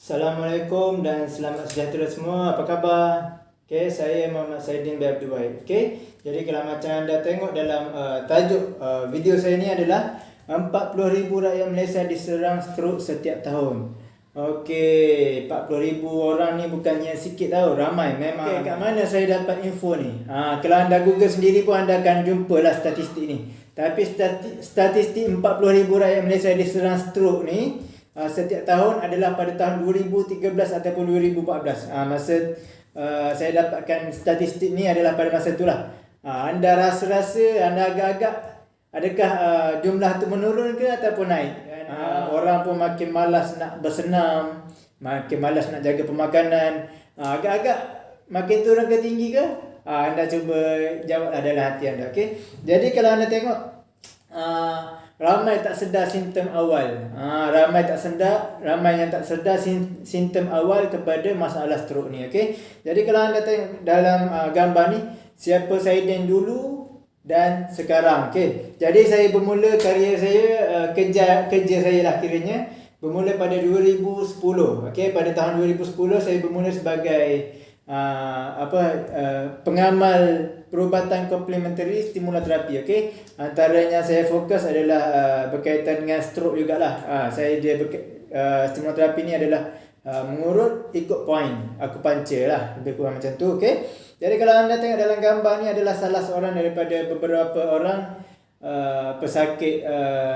Assalamualaikum dan selamat sejahtera semua. Apa khabar? Okay, saya Muhammad Saidin bin Abdul Wahid. Okay, jadi kalau macam anda tengok dalam tajuk video saya ni adalah 40,000 rakyat Malaysia diserang strok setiap tahun. Okey, 40,000 orang ni bukannya sikit tau, ramai memang. Okay, kat mana saya dapat info ni? Kalau anda Google sendiri pun anda akan jumpalah statistik ni. Tapi statistik 40,000 rakyat Malaysia diserang strok ni setiap tahun adalah pada tahun 2013 ataupun 2014. Masa saya dapatkan statistik ni adalah pada masa itulah. Anda rasa-rasa, anda agak-agak adakah jumlah tu menurun ke ataupun naik? Orang pun makin malas nak bersenam, makin malas nak jaga pemakanan. Agak-agak makin turun ke tinggi ke? Anda cuba jawablah dalam hati anda. Okay? Jadi kalau anda tengok ramai tak sedar simptom awal. Ramai yang tak sedar simptom awal kepada masalah strok ni. Okey. Jadi kalau anda tengok dalam gambar ni, siapa Saidin dulu dan sekarang. Okey. Jadi saya bermula karier saya, kerja saya lah kiranya bermula pada 2010. Okey, pada tahun 2010 saya bermula sebagai pengamal perubatan komplementari stimuloterapi. Okey, antaranya saya fokus adalah berkaitan dengan stroke jugalah. Stimuloterapi ni adalah mengurut ikut point acupuncture lah, lebih kurang macam tu. Okey, jadi kalau anda tengok dalam gambar ni adalah salah seorang daripada beberapa orang pesakit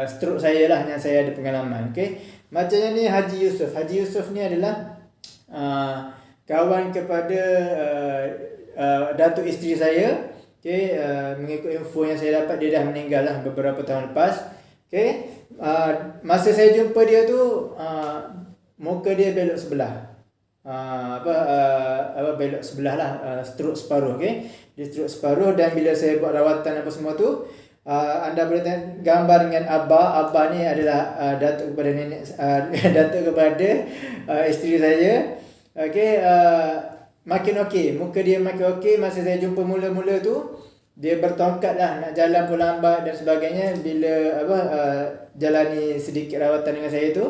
stroke saya lah yang saya ada pengalaman. Okey, macamnya ni Haji Yusof. Haji Yusof ni adalah kawan kepada datuk isteri saya. Okey, mengikut info yang saya dapat, dia dah meninggal lah beberapa tahun lepas. Okey, masa saya jumpa dia tu muka dia belok sebelah. Belok sebelah lah, stroke separuh. Okey, dia stroke separuh, dan bila saya buat rawatan apa semua tu, anda boleh tengok gambar dengan Abah. Abah ni adalah datuk kepada nenek, datuk kepada isteri saya. Okey, makin okey, muka dia makin okey. Masa saya jumpa mula-mula tu, dia bertongkat lah, nak jalan pun lambat dan sebagainya. Bila jalani sedikit rawatan dengan saya tu,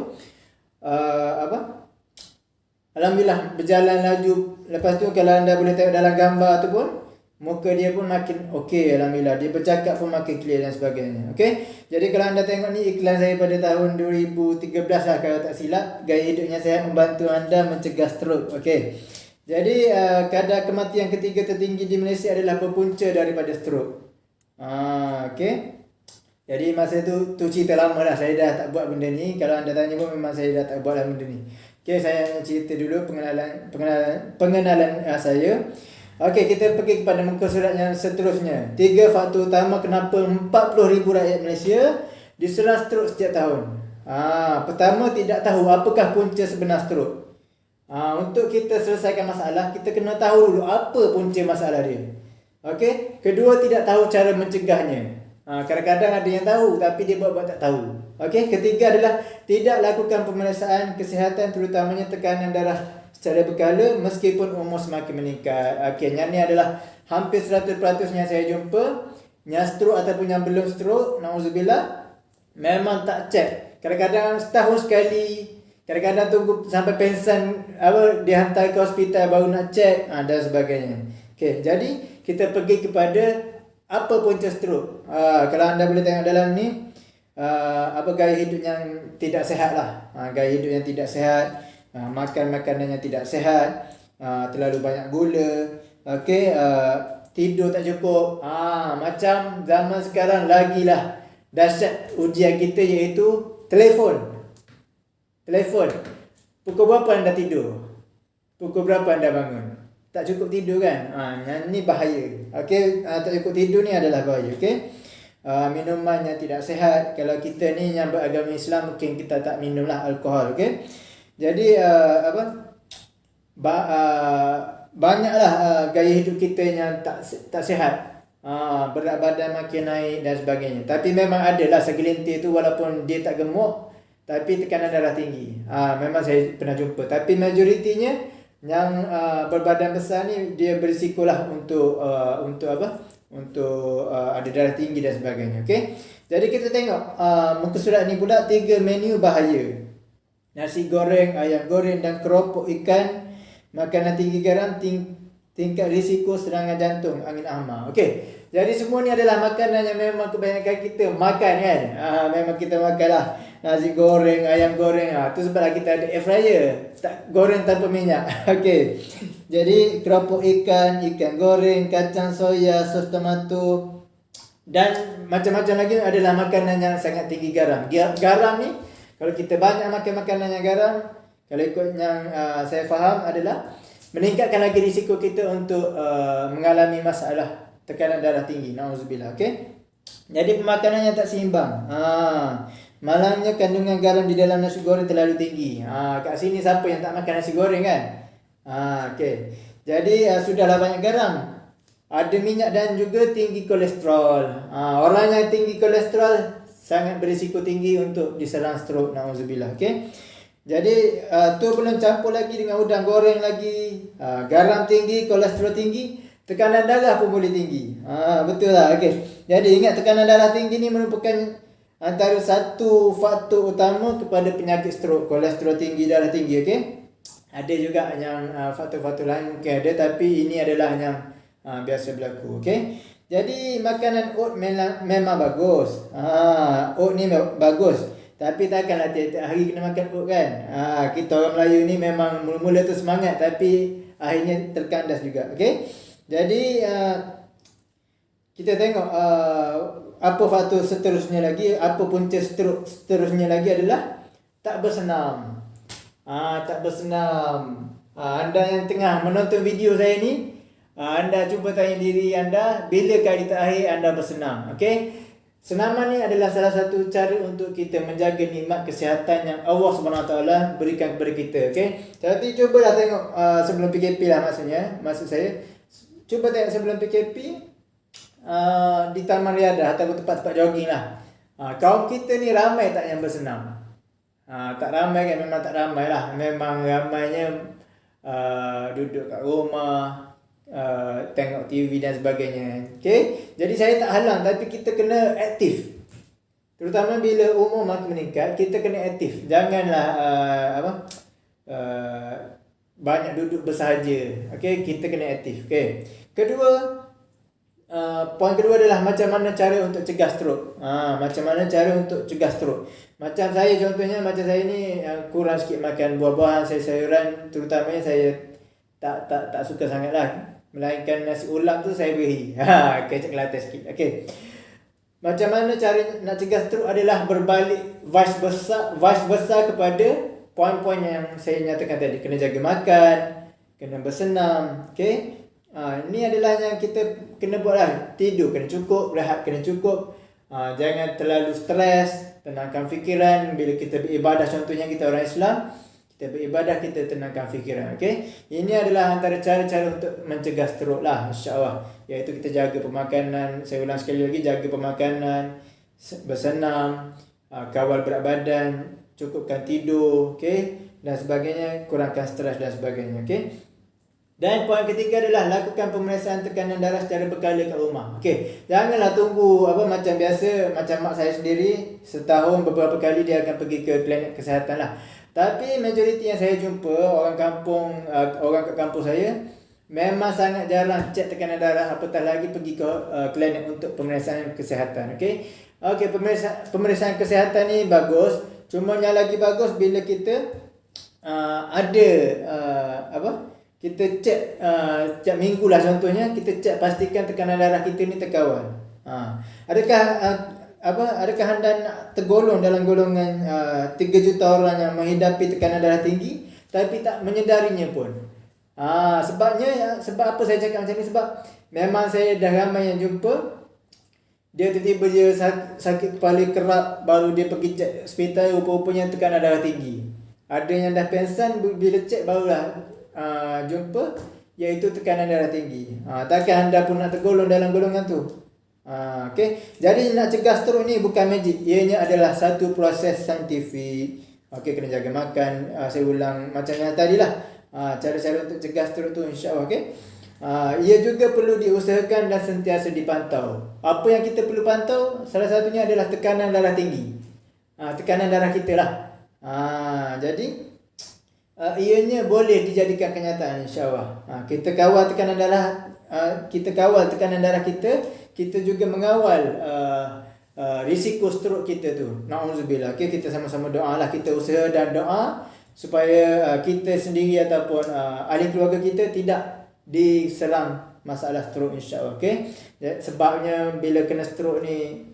alhamdulillah berjalan laju. Lepas tu kalau anda boleh tengok dalam gambar tu pun, muka dia pun makin okey, alhamdulillah. Dia bercakap pun makin clear dan sebagainya. Okey, jadi kalau anda tengok ni iklan saya pada tahun 2013 lah kalau tak silap. Gaya hidupnya saya membantu anda mencegah stroke. Okey, jadi kadar kematian ketiga tertinggi di Malaysia adalah berpunca daripada stroke. Okey, jadi masa tu cerita lama dah, saya dah tak buat benda ni. Kalau anda tanya pun memang saya dah tak buat lah benda ni. Okey, saya cerita dulu pengenalan saya. Okey, kita pergi kepada muka surat yang seterusnya. 3 faktor utama kenapa 40,000 rakyat Malaysia diserang stroke setiap tahun. Pertama, tidak tahu apakah punca sebenar stroke. Untuk kita selesaikan masalah, kita kena tahu dulu apa punca masalah dia. Okey, kedua, tidak tahu cara mencegahnya. Kadang-kadang ada yang tahu tapi dia buat tak tahu. Okey, ketiga adalah tidak lakukan pemeriksaan kesihatan, terutamanya tekanan darah secara berkala meskipun umur semakin meningkat. Okey, yang ni adalah hampir 100% yang saya jumpa yang stroke ataupun yang belum stroke, nauzubillah, memang tak cek. Kadang-kadang setahun sekali, kadang-kadang tunggu sampai pensan dihantar ke hospital baru nak cek dan sebagainya. Okey, jadi kita pergi kepada apa punca stroke. Kalau anda boleh tengok dalam ni, gaya hidup yang tidak sihat lah. Gaya hidup yang tidak sihat, makan makanan yang tidak sihat, terlalu banyak gula. Okey, tidur tak cukup. Macam zaman sekarang lagilah dahsyat ujian kita, iaitu telefon. Pukul berapa anda tidur? Pukul berapa anda bangun? Tak cukup tidur kan? Yang ni bahaya. Okey, tak cukup tidur ni adalah bahaya. Okey, minuman yang tidak sihat. Kalau kita ni yang beragama Islam, mungkin kita tak minumlah alkohol. Okey, jadi banyaklah gaya hidup kita yang tak sihat. Berat badan makin naik dan sebagainya. Tapi memang adalah segelintir tu, walaupun dia tak gemuk, tapi tekanan darah tinggi. Memang saya pernah jumpa. Tapi majoritinya yang berbadan besar ni, dia berisikolah untuk ada darah tinggi dan sebagainya. Okey, jadi kita tengok muka surat ni pula 3 menu bahaya. nasi goreng, ayam goreng dan keropok ikan, makanan tinggi garam, tingkat risiko serangan jantung, angin hama. Okey. Jadi semua ni adalah makanan yang memang kebanyakan kita makan kan. Memang kita makan lah. Nasi goreng, ayam goreng. Tu sebablah kita ada air fryer. Tak goreng tanpa minyak. Okey. Jadi keropok ikan, ikan goreng, kacang soya, sos tomato dan macam-macam lagi adalah makanan yang sangat tinggi garam. Garam ni kalau kita banyak makan makanan yang garam, kalau ikut yang saya faham adalah meningkatkan lagi risiko kita untuk mengalami masalah tekanan darah tinggi. Nauzubillah. Okey. Jadi pemakanan yang tak seimbang. Malangnya kandungan garam di dalam nasi goreng terlalu tinggi. Kat sini siapa yang tak makan nasi goreng kan? Okey. Jadi sudahlah banyak garam. Ada minyak dan juga tinggi kolesterol. Orang yang tinggi kolesterol sangat berisiko tinggi untuk diserang stroke. Nauzubillah. Okey. Jadi tu belum campur lagi dengan udang goreng lagi, garam tinggi, kolesterol tinggi, tekanan darah pun boleh tinggi. Betul lah. Okey. Jadi ingat, tekanan darah tinggi ni merupakan antara satu faktor utama kepada penyakit stroke. Kolesterol tinggi, darah tinggi. Okey. Ada juga yang faktor-faktor lain mungkin ada, tapi ini adalah yang biasa berlaku. Okey. Jadi makanan oat memang bagus. Oat ni bagus. Tapi takkanlah tiap-tiap hari kena makan oat kan. Kita orang Melayu ni memang mula-mula tu semangat, tapi akhirnya terkandas juga. Okey. Jadi kita tengok apa faktor seterusnya lagi, apa punca seterusnya lagi adalah tak bersenam. Tak bersenam. Anda yang tengah menonton video saya ni, anda cuba tanya diri anda, bila kali terakhir anda bersenam? Okey. Senaman ni adalah salah satu cara untuk kita menjaga nikmat kesihatan yang Allah SWT berikan kepada kita. Okey. Tapi cubalah tengok sebelum PKP lah maksud saya. Cuba tengok sebelum PKP di Taman Riadah atau tempat-tempat jogging lah. Kaum kita ni ramai tak yang bersenam? Tak ramai kan? Memang tak ramai lah. Memang ramainya duduk kat rumah, tengok TV dan sebagainya. Okey. Jadi saya tak halang, tapi kita kena aktif. Terutama bila umur makin meningkat, kita kena aktif. Janganlah banyak duduk bersahaja. Okey, kita kena aktif. Okey. Poin kedua adalah macam mana cara untuk cegah stroke. Macam mana cara untuk cegah stroke. Macam saya contohnya, macam saya ni kurang sikit makan buah-buahan, sayur-sayuran, terutamanya saya tak suka sangatlah. Melainkan nasi ulam tu saya beri. Kecek kelata sikit. Okey. Macam mana cara nak cegah stroke adalah berbalik vice versa kepada poin-poin yang saya nyatakan tadi. Kena jaga makan, kena bersenam. Okey. Ini adalah yang kita kena buat lah. Tidur kena cukup, rehat kena cukup. Jangan terlalu stres, tenangkan fikiran. Bila kita beribadah, contohnya kita orang Islam, kita beribadah, kita tenangkan fikiran. Okey. Ini adalah antara cara-cara untuk mencegah stroke lah, insya-Allah. Iaitu kita jaga pemakanan. Saya ulang sekali lagi, jaga pemakanan, bersenam, kawal berat badan, cukupkan tidur, okey, dan sebagainya, kurangkan stres dan sebagainya. Okey. Dan poin ketiga adalah lakukan pemeriksaan tekanan darah secara berkala kat rumah. Okey. Janganlah tunggu macam biasa, macam mak saya sendiri, setahun beberapa kali dia akan pergi ke klinik kesihatan lah. Tapi majoriti yang saya jumpa, orang kat kampung saya memang sangat jarang cek tekanan darah, apatah lagi pergi ke klinik untuk pemeriksaan kesihatan. Okey. Pemeriksaan kesihatan ni bagus. Cuma yang lagi bagus bila kita kita cek setiap minggu lah, contohnya kita cek pastikan tekanan darah kita ni terkawal. Adakah anda nak tergolong dalam golongan 3 juta orang yang menghidapi tekanan darah tinggi tapi tak menyedarinya pun? Sebab apa saya cakap macam ni? Sebab memang saya dah ramai yang jumpa, dia tiba-tiba dia sakit kepala kerap, baru dia pergi cek hospital, rupa-rupanya tekanan darah tinggi. Ada yang dah pensan, bila cek barulah jumpa iaitu tekanan darah tinggi. Takkan anda pun nak tergolong dalam golongan tu? Okey. Jadi nak cegah stroke ni bukan magic. Ianya adalah satu proses saintifik. Okey, kena jaga makan. Saya ulang macam yang tadi lah. Cara-cara untuk cegah stroke tu, insya-Allah. Okey. Ia juga perlu diusahakan dan sentiasa dipantau. Apa yang kita perlu pantau? Salah satunya adalah tekanan darah tinggi. Tekanan darah kita lah. Jadi ianya boleh dijadikan kenyataan, insya-Allah. Kita kawal tekanan darah, kita juga mengawal risiko stroke kita tu. Nauzubillah. Okey, kita sama-sama doalah, kita usaha dan doa supaya kita sendiri ataupun ahli keluarga kita tidak diserang masalah stroke, insya-Allah. Okey. Sebabnya bila kena stroke ni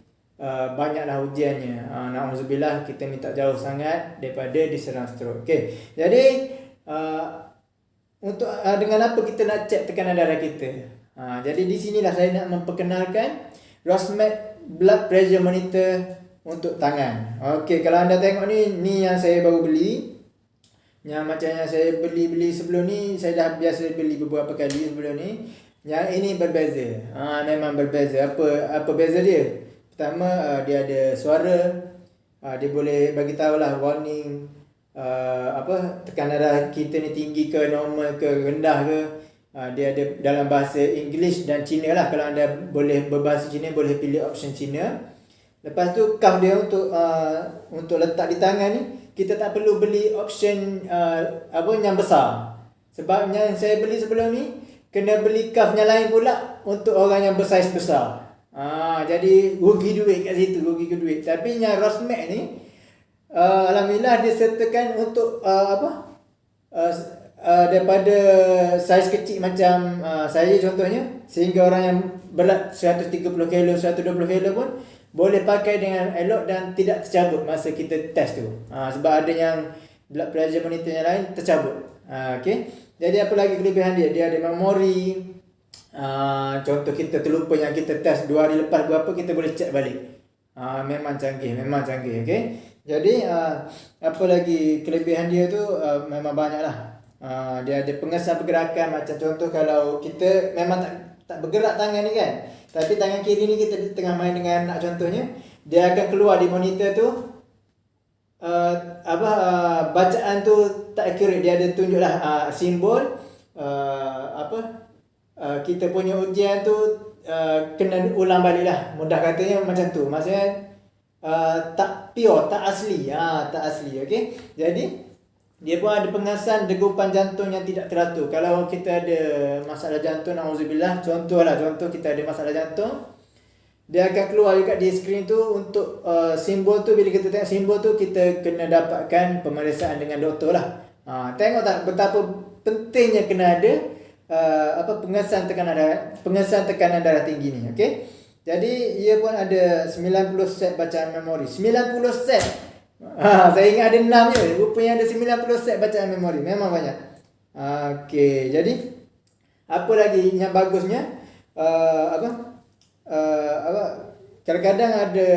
banyaklah ujiannya. Nauzubillah, kita minta jauh sangat daripada diserang stroke. Okey. Jadi untuk dengan apa kita nak cek tekanan darah kita? Jadi di sinilah saya nak memperkenalkan Rosmed Blood Pressure Monitor untuk tangan. Okey, kalau anda tengok ni yang saya baru beli. Yang macam yang saya beli sebelum ni, saya dah biasa beli beberapa kali sebelum ni. Yang ini berbeza. Memang berbeza. Apa beza dia? Pertama, dia ada suara, dia boleh bagi tahulah warning tekanan darah kita ni tinggi ke, normal ke, rendah ke. Dia ada dalam bahasa English dan Cina lah. Kalau anda boleh berbahasa Cina, boleh pilih option Cina. Lepas tu cuff dia untuk letak di tangan ni, kita tak perlu beli option yang besar. Sebab yang saya beli sebelum ni kena beli cuff yang lain pula untuk orang yang bersaiz besar. Jadi rugi duit kat situ, rugi ke duit. Tapi yang Rosmed ni alhamdulillah dia sertakan untuk daripada saiz kecil macam saya contohnya, sehingga orang yang berat 130 kilo, 120 kilo pun boleh pakai dengan elok dan tidak tercabut masa kita test tu. Sebab ada yang blood pressure monitor yang lain tercabut. Okay. Jadi apa lagi kelebihan dia? Dia ada memori. Contoh kita terlupa yang kita test 2 hari lepas berapa, kita boleh check balik. Memang canggih. Okay. Jadi apa lagi kelebihan dia tu, memang banyak lah. Dia ada pengesan pergerakan. Macam contoh kalau kita memang tak bergerak tangan ni kan, tapi tangan kiri ni kita tengah main dengan anak contohnya, dia akan keluar di monitor tu bacaan tu tak accurate. Dia ada tunjuklah simbol kita punya ujian tu kena ulang balik lah. Mudah katanya macam tu. Maksudnya tak pure, tak asli. Tak asli. Okay. Jadi dia pun ada pengasan degupan jantung yang tidak teratur. Kalau kita ada masalah jantung, nauzubillah, contoh kita ada masalah jantung, dia akan keluar juga di skrin tu untuk simbol tu. Bila kita tengok simbol tu, kita kena dapatkan pemeriksaan dengan doktor lah. Tengok tak betapa pentingnya kena ada pengesan tekanan darah tinggi ni. Okey. Jadi ia pun ada 90 set bacaan memori. 90 set. Saya ingat ada 6 je. Rupanya ada 90 set bacaan memori. Memang banyak. Okey. Jadi apa lagi yang bagusnya? Kadang-kadang ada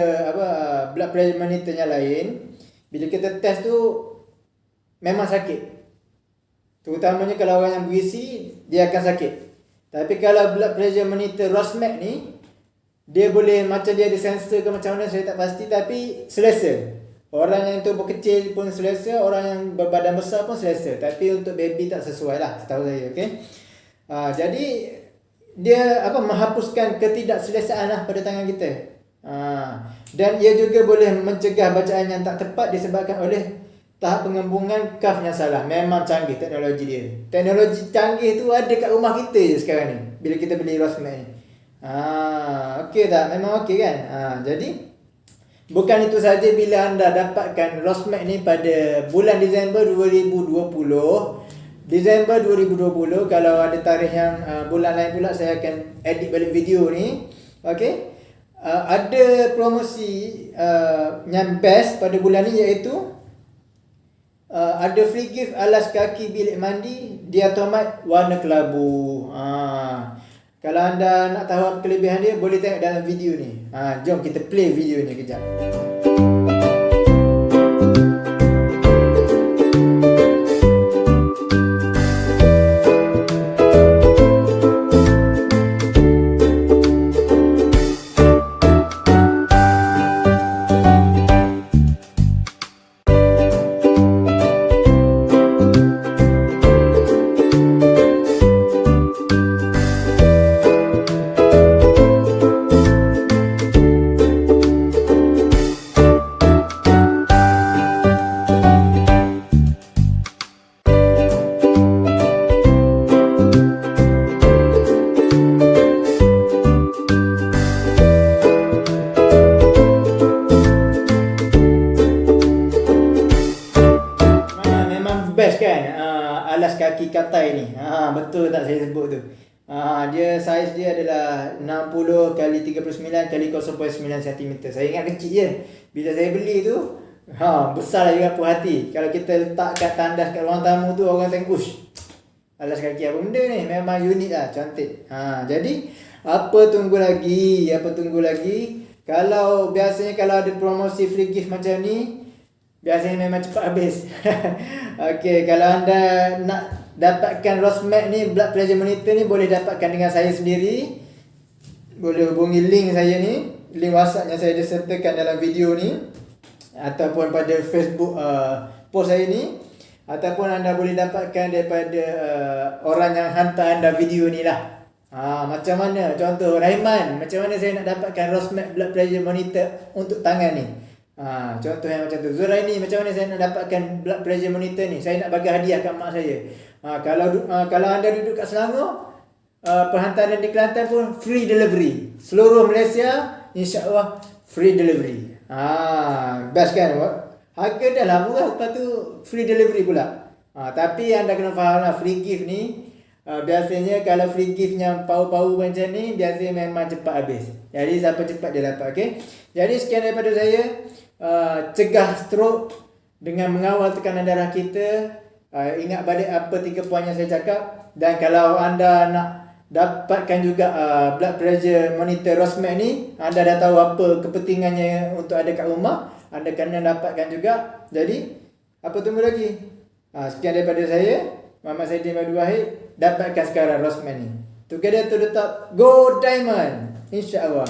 blood pressure monitor yang lain, bila kita test tu memang sakit. Terutamanya kalau orang yang berisi, dia akan sakit. Tapi kalau blood pressure monitor Rosmed ni, dia boleh macam dia ada sensor ke macam mana saya tak pasti, tapi selesa. Orang yang tubuh kecil pun selesa, orang yang berbadan besar pun selesa. Tapi untuk baby tak sesuai lah, setahu saya. Okay? Jadi dia menghapuskan ketidakselesaan lah pada tangan kita. Dan ia juga boleh mencegah bacaan yang tak tepat disebabkan oleh tahap pengembungan cuff yang salah. Memang canggih teknologi dia. Teknologi canggih tu ada kat rumah kita je sekarang ni, bila kita beli Rosmed ni. Okey tak? Memang okey kan? Jadi bukan itu saja, bila anda dapatkan Rosmed ni pada bulan Disember 2020. Disember 2020, kalau ada tarikh yang bulan lain pula, saya akan edit balik video ni. Okey. Ada promosi yang best pada bulan ni, iaitu ada free gift alas kaki bilik mandi Diatomat warna kelabu. Kalau anda nak tahu apa kelebihan dia, boleh tengok dalam video ni. Jom kita play video ni kejap. best kan? Alas kaki katai ni. Betul tak saya sebut tu? Dia saiz dia adalah 60 kali 39 kali 0.9 cm. Saya ingat kecil je. Bila saya beli tu, besar juga puas hati. Kalau kita letak kat tandas kat ruang tamu tu, orang tengok, ush, alas kaki apa benda ni? Memang unik lah, cantik. Jadi apa tunggu lagi? Kalau biasanya kalau ada promosi free gift macam ni, biasanya memang cepat habis. Okey, kalau anda nak dapatkan Rosmed ni, blood pressure monitor ni, boleh dapatkan dengan saya sendiri. Boleh hubungi link saya ni, link WhatsApp yang saya sertakan dalam video ni, ataupun pada Facebook post saya ni, ataupun anda boleh dapatkan daripada orang yang hantar anda video ni lah. Macam mana? Contoh Raiman, macam mana saya nak dapatkan Rosmed blood pressure monitor untuk tangan ni? Contoh yang macam tu. Zuraini, macam mana saya nak dapatkan blood pressure monitor ni? Saya nak bagi hadiah kat mak saya. Kalau anda duduk kat Selangor, perhantaran di Kelantan pun free delivery. Seluruh Malaysia, insya-Allah free delivery. Best kan? Harga dah lah murah, lepas tu free delivery pula. Tapi anda kena faham lah, free gift ni biasanya kalau free giftnya pau-pau macam ni, biasanya memang cepat habis. Jadi siapa cepat dia dapat. Okay? Jadi sekian daripada saya. Cegah stroke dengan mengawal tekanan darah kita. Ingat balik apa 3 poin yang saya cakap. Dan kalau anda nak dapatkan juga blood pressure monitor Rosmed ni, anda dah tahu apa kepentingannya untuk ada kat rumah, anda kena dapatkan juga. Jadi apa tunggu lagi? Sekian daripada saya, Muhammad Saidin Abdul Wahid. Dapatkan sekarang Rosmed ni. Together to the top. Go Diamond, InsyaAllah.